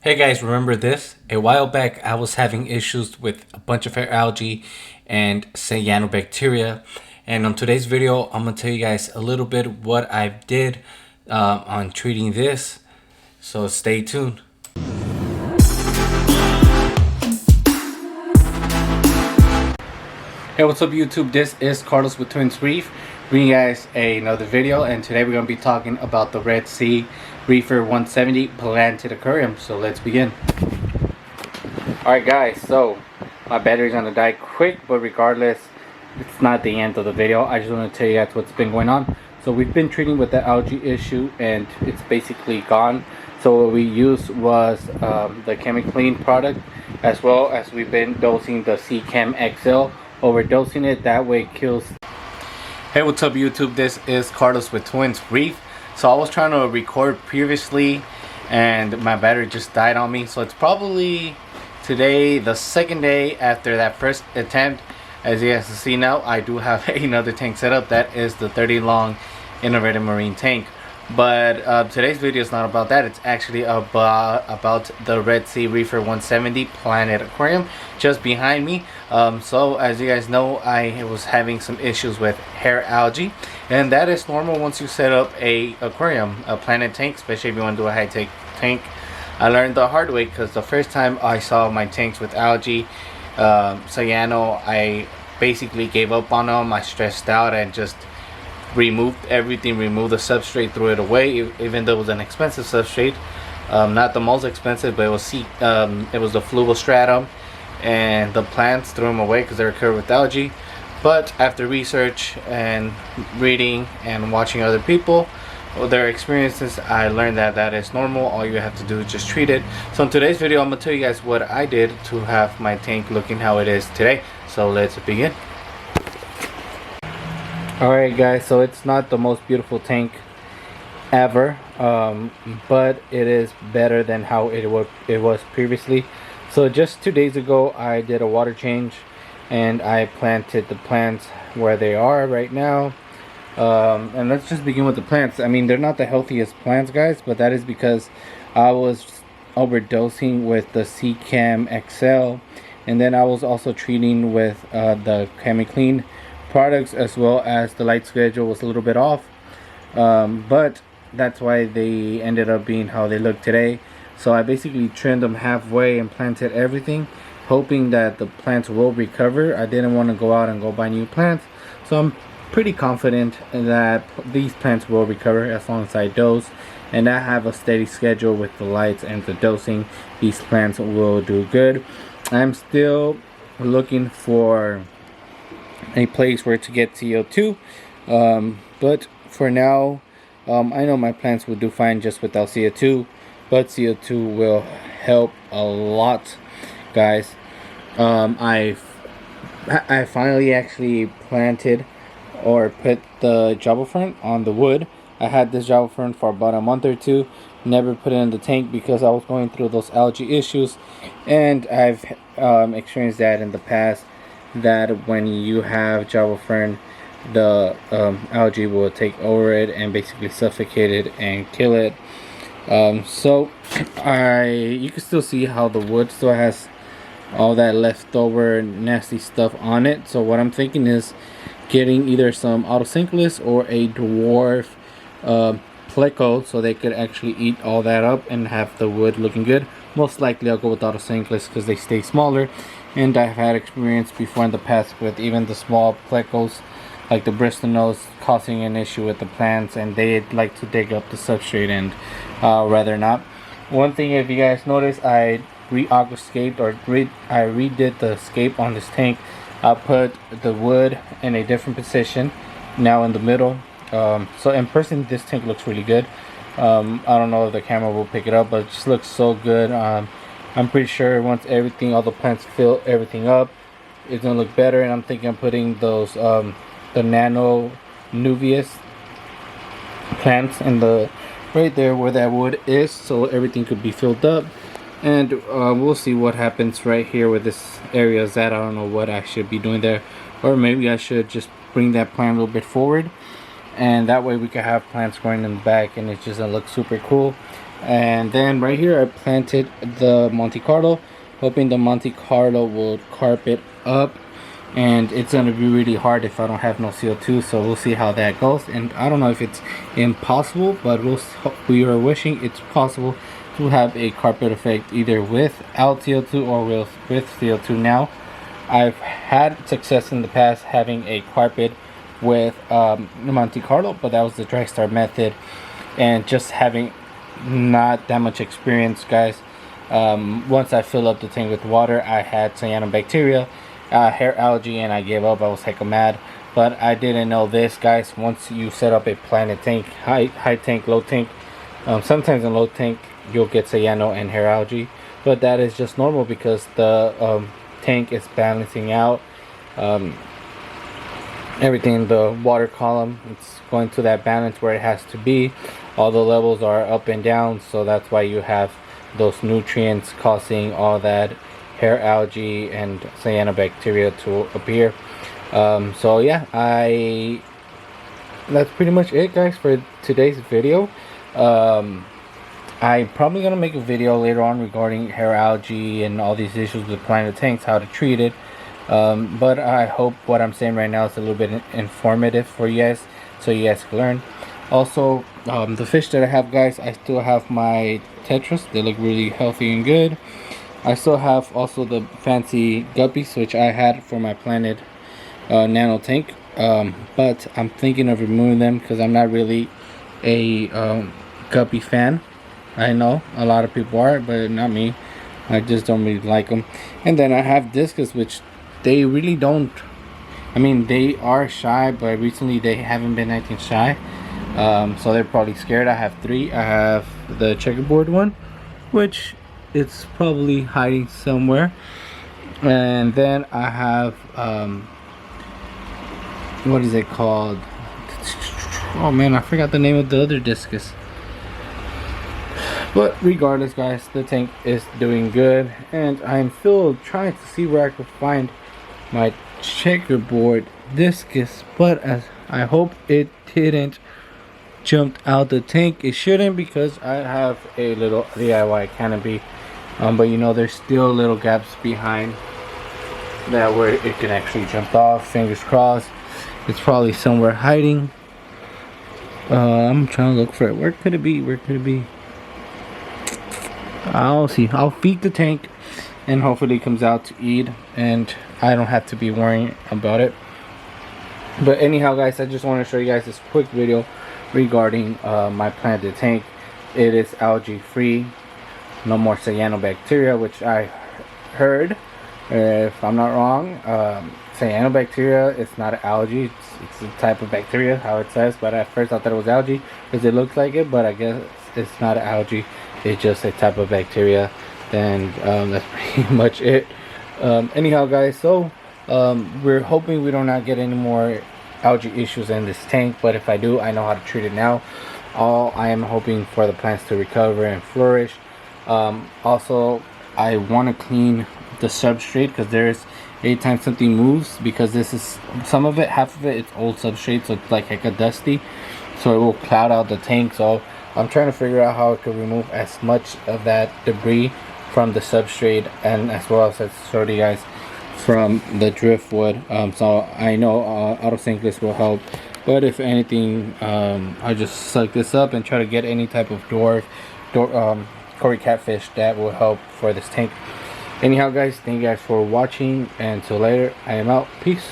Hey guys, remember this? A while back, I was having issues with a bunch of hair algae and cyanobacteria. And on today's video, I'm gonna tell you guys a little bit what I did on treating this. So stay tuned. Hey, what's up YouTube? This is Carlos with Twins Reef, bringing you guys another video, and today we're going to be talking about the Red Sea Reefer 170 planted aquarium. So let's begin. Alright guys, so my battery's going to die quick, but regardless, it's not the end of the video. I just want to tell you guys what's been going on. So we've been treating with the algae issue and it's basically gone. So what we used was the ChemiClean product, as well as we've been dosing the C-Chem XL. Overdosing it, that way it kills. Hey, what's up YouTube? This is Carlos with Twins Reef. So I was trying to record previously and my battery just died on me, so it's probably today the second day after that first attempt. As you guys can see now, I do have another tank set up. That is the 30 long innovative marine tank. But today's video is not about that. It's actually about the Red Sea Reefer 170 planted aquarium just behind me. So as you guys know, I was having some issues with hair algae, and that is normal once you set up a aquarium, a planted tank, especially if you want to do a high-tech tank. I learned the hard way because the first time I saw my tanks with algae, cyano, I basically gave up on them. I stressed out and just removed everything, removed the substrate, threw it away, even though it was an expensive substrate. Not the most expensive, but it was the fluvostratum, and the plants threw them away because they were covered with algae. But after research and reading and watching other people, their experiences, I learned that that is normal. All you have to do is just treat it. So in today's video, I'm gonna tell you guys what I did to have my tank looking how it is today. So let's begin. Alright guys, so it's not the most beautiful tank ever, but it is better than how it was previously. So just 2 days ago I did a water change and I planted the plants where they are right now. And let's just begin with the plants. I mean, they're not the healthiest plants guys, but that is because I was overdosing with the C-Chem XL, and then I was also treating with the ChemiClean products, as well as the light schedule was a little bit off, but that's why they ended up being how they look today. So I basically trimmed them halfway and planted everything, hoping that the plants will recover. I didn't want to go out and go buy new plants, so I'm pretty confident that these plants will recover as long as I dose and I have a steady schedule with the lights and the dosing. These plants will do good. I'm still looking for a place where to get CO2, but for now I know my plants will do fine just without CO2, but CO2 will help a lot guys. I finally actually planted or put the Java Fern on the wood. I had this Java Fern for about a month or two, never put it in the tank because I was going through those algae issues, and I've experienced that in the past, that when you have Java Fern, the algae will take over it and basically suffocate it and kill it. So you can still see how the wood still has all that leftover nasty stuff on it. So what I'm thinking is getting either some autosynclus or a dwarf pleco, so they could actually eat all that up and have the wood looking good. Most likely I'll go with autosynclus because they stay smaller, and I've had experience before in the past with even the small plecos like the Bristol nose causing an issue with the plants, and they like to dig up the substrate, and rather not. One thing, if you guys notice, I re-aquascaped, or I redid the scape on this tank. I put the wood in a different position, now in the middle. So in person this tank looks really good. I don't know if the camera will pick it up, but it just looks so good. I'm pretty sure once all the plants fill everything up, it's gonna look better. And I'm thinking of putting those the nano nuvius plants in the right there where that wood is, so everything could be filled up. And we'll see what happens right here with this area is that I don't know what I should be doing there, or maybe I should just bring that plant a little bit forward, and that way we can have plants growing in the back and it's just gonna look super cool. And then right here I planted the Monte Carlo, hoping the Monte Carlo will carpet up, and it's gonna be really hard if I don't have no CO2, so we'll see how that goes. And I don't know if it's impossible, but we are wishing it's possible to have a carpet effect either without CO2 or with CO2. Now I've had success in the past having a carpet with Monte Carlo, but that was the dry start method, and just having not that much experience, guys. Once I fill up the tank with water, I had cyanobacteria, hair algae, and I gave up. I was hecka mad, but I didn't know this, guys. Once you set up a planted tank, high tank, low tank, sometimes in low tank you'll get cyano and hair algae, but that is just normal because the tank is balancing out everything in the water column. It's going to that balance where it has to be. All the levels are up and down, so that's why you have those nutrients causing all that hair algae and cyanobacteria to appear. So yeah, that's pretty much it, guys, for today's video. I'm probably gonna make a video later on regarding hair algae and all these issues with planted tanks, how to treat it. But I hope what I'm saying right now is a little bit informative for you guys, so you guys can learn. Also, the fish that I have, guys, I still have my tetras. They look really healthy and good. I still have also the fancy guppies, which I had for my planted nano tank, but I'm thinking of removing them because I'm not really a guppy fan. I know a lot of people are, but not me. I just don't really like them. And then I have discus, which they really don't, I mean, they are shy, but recently they haven't been acting shy, so they're probably scared. I have 3. I have the checkerboard one, which it's probably hiding somewhere, and then I have what is it called? Oh man, I forgot the name of the other discus. But regardless, guys, the tank is doing good, and I'm still trying to see where I could find my checkerboard discus, but as I hope it didn't jump out the tank. It shouldn't, because I have a little DIY canopy, but you know, there's still little gaps behind that where it can actually jump off. Fingers crossed. It's probably somewhere hiding. I'm trying to look for it. Where could it be? Where could it be? I'll see. I'll feed the tank, and hopefully it comes out to eat, and I don't have to be worrying about it. But anyhow, guys, I just want to show you guys this quick video regarding my planted tank. It is algae free, no more cyanobacteria, which I heard, if I'm not wrong, cyanobacteria is not an algae. It's a type of bacteria, how it says, but at first I thought it was algae because it looks like it, but I guess it's not an algae. It's just a type of bacteria. And that's pretty much it. Anyhow, guys, so we're hoping we do not get any more algae issues in this tank, but if I do, I know how to treat it now. I am hoping for the plants to recover and flourish. Also, I want to clean the substrate, because there's anytime something moves, because this is some of it, half of it, it's old substrate, so it's like hecka dusty, so it will cloud out the tank. So I'm trying to figure out how I could remove as much of that debris from the substrate, and as well as show you guys from the driftwood. So I know autosinkless will help, but if anything, I'll just suck this up and try to get any type of Cory catfish that will help for this tank. Anyhow, guys, thank you guys for watching, and until later, I am out. Peace.